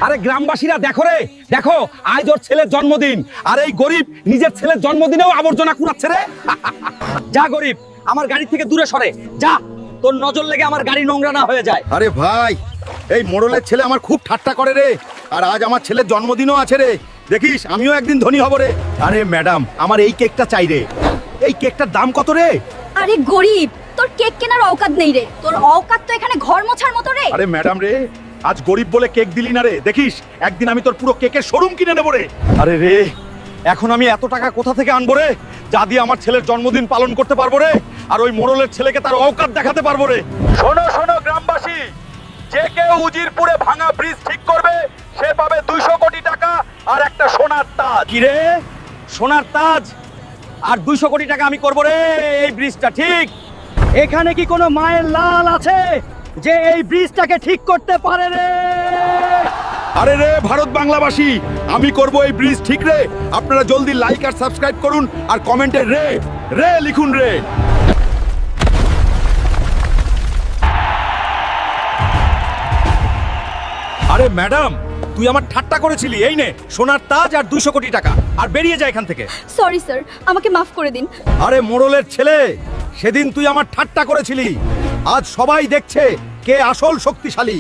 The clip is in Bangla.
আরে গ্রামবাসীরা দেখো রে, দেখো আজ ওর ছেলের জন্মদিন, আর এই গরিব নিজের ছেলের জন্মদিনেও আবর্জনা কুড়াচ্ছে রে। যা গরিব, আমার গাড়ি থেকে দূরে সরে যা, তোর নজর লেগে আমার গাড়ি নোংরা না হয়ে যায়। আরে ভাই, এই মোড়লের ছেলে আমার খুব ঠাট্টা করে রে, আর আজ আমার ছেলের জন্মদিনও আছে রে, দেখিস আমিও একদিন ধনী হব রে। আরে ম্যাডাম, আমার এই কেকটা চাই রে। এই কেকটার দাম কত রে? আরে গরিব, তোর কেক কেনার অওকাত নেই রে, তোর অওকাত তো এখানে ঘর মোছার মতো রে। আরে ম্যাডাম রে, আজ গরিব বলে কেক দিলি না রে, দেখিস একদিন আমি তোর পুরো কেকের শোরুম কিনে নেবো রে। আরে রে, এখন আমি এত টাকা কোথা থেকে আনবো রে, যা দিয়ে আমার ছেলের জন্মদিন পালন করতে পারবো রে, আর ওই মোড়লের ছেলেকে তার অওকাত দেখাতে পারবো রে। শোনো শোনো গ্রামবাসী, যে কেউ উজিরপুরে ভাঙা ব্রিজ ঠিক করবে সে পাবে 200 কোটি টাকা আর একটা সোনার তাজ। কি রে, সোনার তাজ আর 200 কোটি টাকা আমি করবো রে এই ব্রিজটা ঠিক। এখানে কি কোনো মায়ের লাল আছে যে এই ব্রিজটাকে ঠিক করতে পারে রে? আরে রে ভারত বাংলাবাসী, আমি করব এই ব্রিজ ঠিক রে। আপনারা জলদি লাইক আর সাবস্ক্রাইব করুন, আর কমেন্টে রে রে লিখুন রে। আরে ম্যাডাম, তুই আমার ঠাট্টা করেছিলি, এই নে সোনার তাজ আর 200 কোটি টাকা, আর বেরিয়ে যায় এখান থেকে। সরি স্যার, আমাকে মাফ করে দিন। আরে মোড়লের ছেলে, সেদিন তুই আমার ঠাট্টা করেছিলি, আজ সবাই দেখছে কে আসল শক্তিশালী।